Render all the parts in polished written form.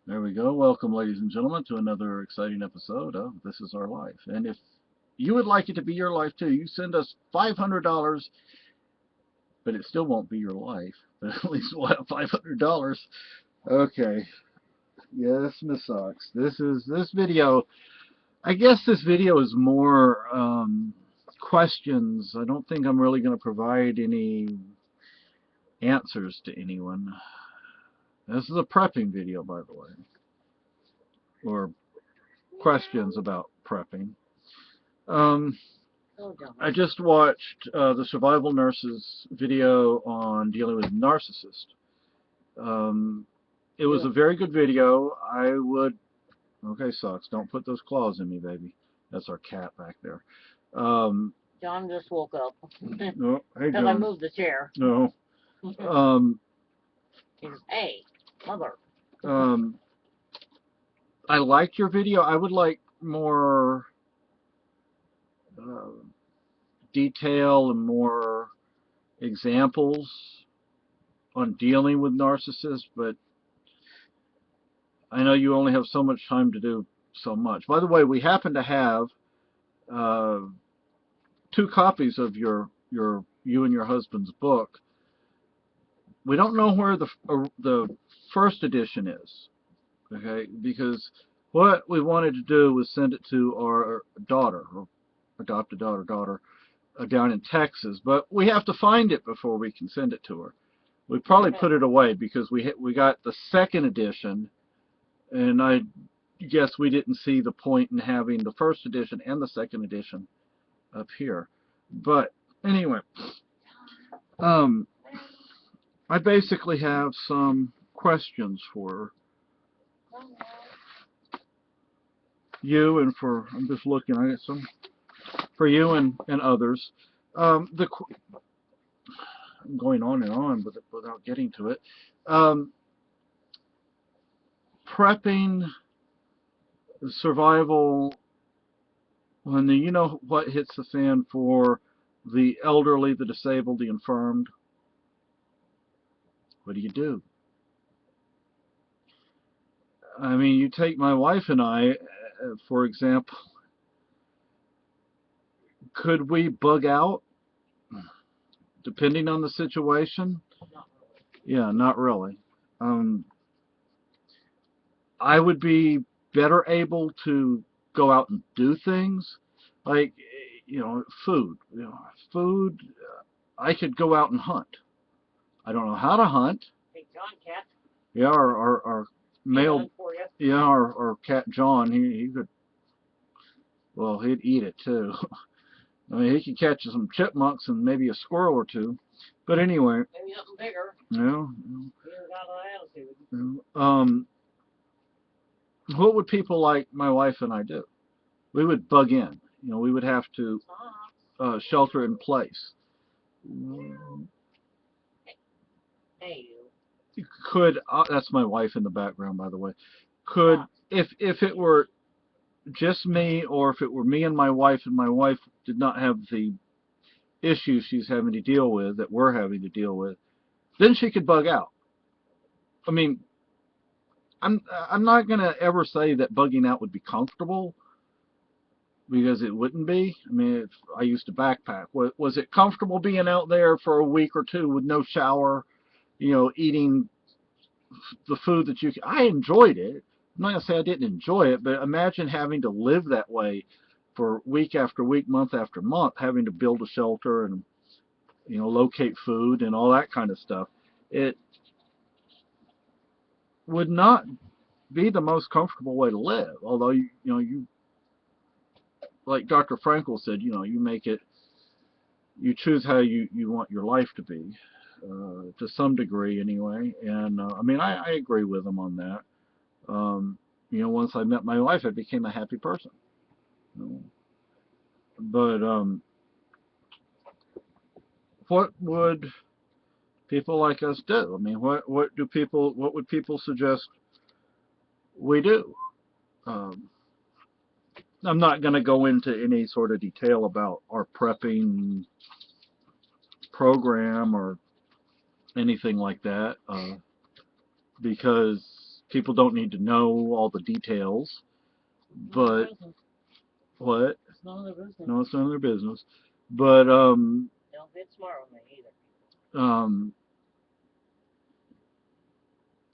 There we go. Welcome, ladies and gentlemen, to another exciting episode of This Is Our Life. And if you would like it to be your life too, you send us $500, but it still won't be your life. But at least we'll have $500. Okay. Yes, Miss Sox. This video. I guess this video is more questions. I don't think I'm really going to provide any answers to anyone. This is a prepping video, by the way, or questions about prepping. I just watched the survival nurse's video on dealing with narcissists. It was a very good video. I would... Okay, Socks, don't put those claws in me, baby. That's our cat back there. John just woke up. No, hey, Because John. I moved the chair. No. He says, hey, mother. I liked your video. I would like more detail and more examples on dealing with narcissists, but I know you only have so much time to do so much. By the way, we happen to have 2 copies of you and your husband's book. We don't know where the first edition is, okay? Because what we wanted to do was send it to our daughter, or adopted daughter, down in Texas, but we have to find it before we can send it to her. We probably put it away because we got the second edition, and I guess we didn't see the point in having the first edition and the second edition up here. But anyway, I basically have some questions for you and for, I'm just looking, I got some for you and others. I'm going on and on without getting to it. Prepping, survival, when you know what hits the fan for the elderly, the disabled, the infirmed, what do? I mean, you take my wife and I, for example, could we bug out depending on the situation? Yeah, not really. I would be better able to go out and do things like, food. Food. I could go out and hunt. I don't know how to hunt. Hey, John, cat. Yeah, our male. Yeah, our cat John. He could. Well, he'd eat it too. I mean, he could catch some chipmunks and maybe a squirrel or two. But anyway. Maybe something bigger. Yeah. He's got an attitude. What would people like my wife and I do? We would bug in. We would have to shelter in place. Hey, you. Could that's my wife in the background, by the way. Could if it were just me, or if it were me and my wife did not have the issues she's having to deal with that we're having to deal with, then she could bug out. I mean, I'm not gonna ever say that bugging out would be comfortable, because it wouldn't be. I mean, if I used to backpack. Was it comfortable being out there for a week or two with no shower, eating the food that I enjoyed it. I'm not going to say I didn't enjoy it, but imagine having to live that way for week after week, month after month, having to build a shelter and, locate food and all that kind of stuff. It would not be the most comfortable way to live, although, you like Dr. Frankel said, you make it, you choose how you want your life to be, to some degree anyway. And I mean, I agree with him on that. Once I met my wife, I became a happy person. But what would people like us do? I mean, what would people suggest we do? I'm not going to go into any sort of detail about our prepping program or anything like that, because People don't need to know all the details. But what? It's none of their business. No, it's none of their business. But Don't get smart on me either.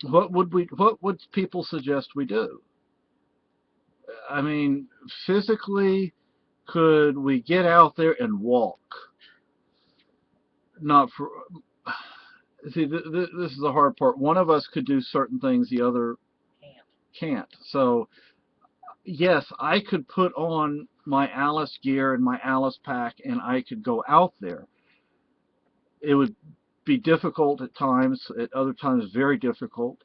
what would people suggest we do? I mean, physically, could we get out there and walk? Not for. See, this is the hard part. One of us could do certain things, the other can't. So, yes, I could put on my Alice gear and my Alice pack, and I could go out there. It would be difficult at times, at other times very difficult,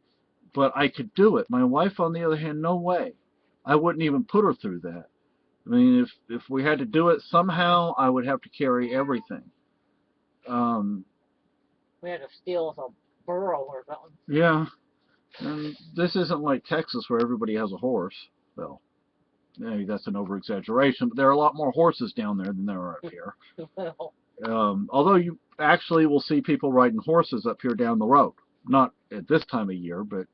but I could do it. My wife, on the other hand, no way. I wouldn't even put her through that. I mean, if we had to do it somehow, I would have to carry everything. We had to steal a burro or something. Yeah, and this isn't like Texas where everybody has a horse. Well, maybe that's an over-exaggeration, but there are a lot more horses down there than there are up here. Although you actually will see people riding horses up here down the road. Not at this time of year, but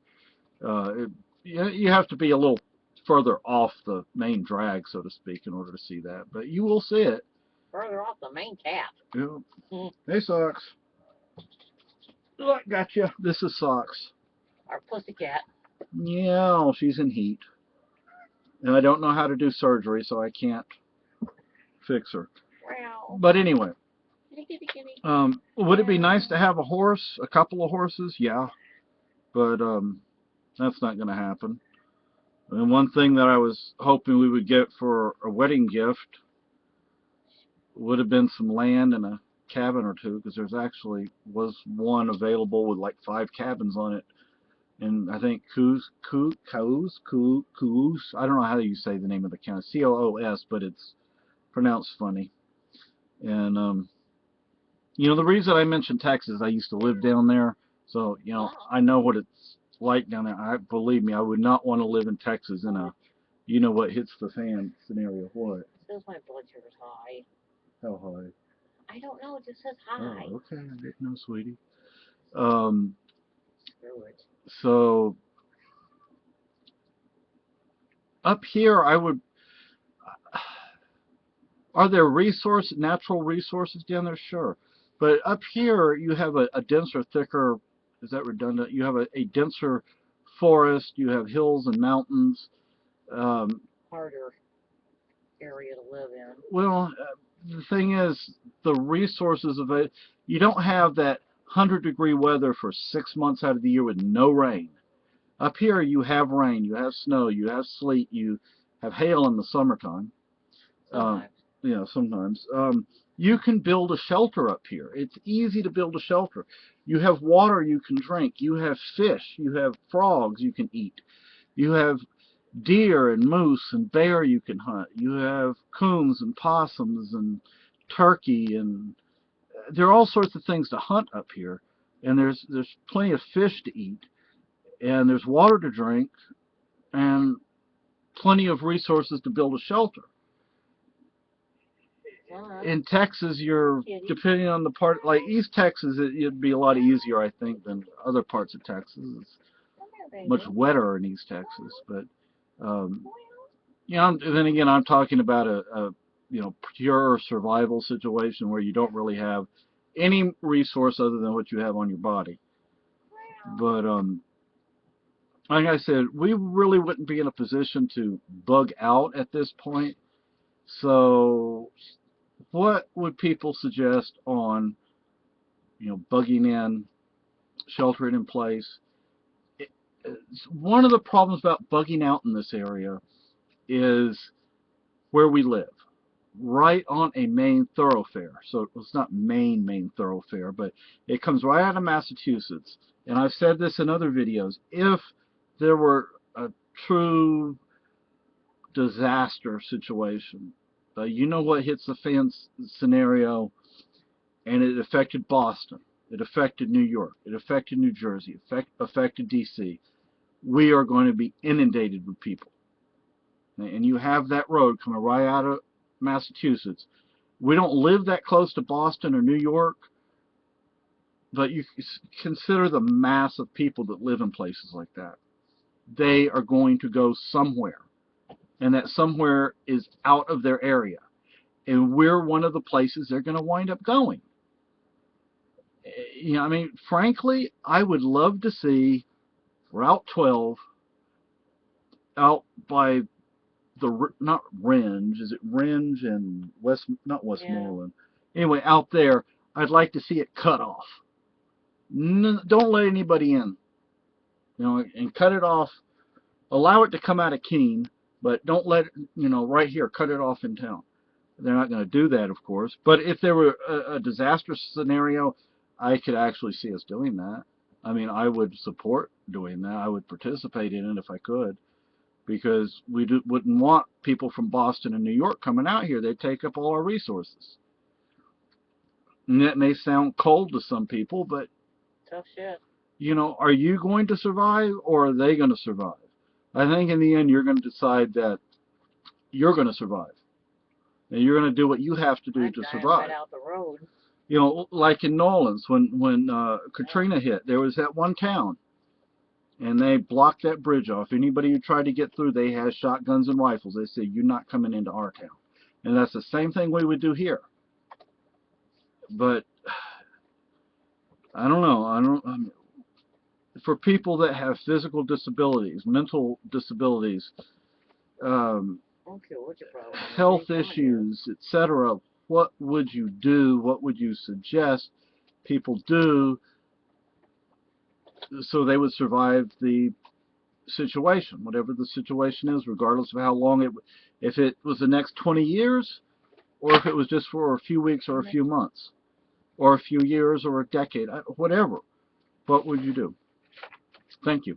you have to be a little further off the main drag, so to speak, in order to see that. But you will see it. Further off the main cat. Yeah. Hey, Socks. Look, gotcha. This is Socks. Our pussycat. Yeah, she's in heat. And I don't know how to do surgery, so I can't fix her. Wow. But anyway. Kitty. Would it be nice to have a horse, a couple of horses? Yeah. But that's not going to happen. And one thing that I was hoping we would get for a wedding gift would have been some land and a cabin or two, because there's actually was one available with like 5 cabins on it. And I think Coos, I don't know how you say the name of the county, C-O-O-S, but it's pronounced funny. And you know, the reason I mentioned Texas, I used to live down there, so you know, I know what it's like down there. Believe me, I would not want to live in Texas in a, you know what hits the fan scenario. What? It says my blood sugar's high. How high? I don't know. It just says high. Oh, okay. I didn't know, sweetie. Screw it. So up here, I would. Are there natural resources down there? Sure. But up here, you have a denser, thicker, is that redundant? You have a denser forest, you have hills and mountains. Harder area to live in. Well, the thing is, the resources of it, you don't have that 100-degree weather for 6 months out of the year with no rain. Up here, you have rain, you have snow, you have sleet, you have hail in the summertime. Sometimes. You know, sometimes. You can build a shelter up here. It's easy to build a shelter. You have water you can drink. You have fish. You have frogs you can eat. You have deer and moose and bear you can hunt. You have coons and possums and turkey, and there are all sorts of things to hunt up here. And there's plenty of fish to eat, and there's water to drink, and plenty of resources to build a shelter. In Texas, depending on the part, like East Texas, it'd be a lot easier, I think, than other parts of Texas. It's much wetter in East Texas, but you know, then again, I'm talking about a you know, pure survival situation where you don't really have any resource other than what you have on your body. But like I said, we really wouldn't be in a position to bug out at this point. So what would people suggest on, you know, bugging in, sheltering in place? One of the problems about bugging out in this area is where we live, right on a main thoroughfare. So it's not main thoroughfare, but it comes right out of Massachusetts. And I've said this in other videos. If there were a true disaster situation, you know what hits the fan scenario, and it affected Boston, it affected New York, it affected New Jersey, affected D.C. We are going to be inundated with people. And you have that road coming right out of Massachusetts. We don't live that close to Boston or New York, but you consider the mass of people that live in places like that. they are going to go somewhere, and that somewhere is out of their area, and we're one of the places they're going to wind up going. You know, I mean, frankly, I would love to see Route 12 out by the, not Renge, is it Renge and not Westmoreland? Yeah. Anyway, out there, I'd like to see it cut off. Don't let anybody in, you know, and cut it off. Allow it to come out of Keene, but don't let it, you know, right here, cut it off in town. They're not going to do that, of course. But if there were a disastrous scenario, I could actually see us doing that. I mean, I would support doing that. I would participate in it if I could, because we wouldn't want people from Boston and New York coming out here. They'd take up all our resources. And that may sound cold to some people, but tough shit. You know, are you going to survive, or are they going to survive? I think in the end you're going to decide that you're going to survive. And you're going to do what you have to do to survive. Right out the road. You know, like in New Orleans, when Katrina hit, there was that one town, and they blocked that bridge off. Anybody who tried to get through, they had shotguns and rifles. They said, "You're not coming into our town." And that's the same thing we would do here. But I don't know. For people that have physical disabilities, mental disabilities, health issues, etc., what would you do? What would you suggest people do so they would survive the situation, whatever the situation is, regardless of how long if it was the next 20 years, or if it was just for a few weeks or a few months, or a few years or a decade, whatever. What would you do? Thank you.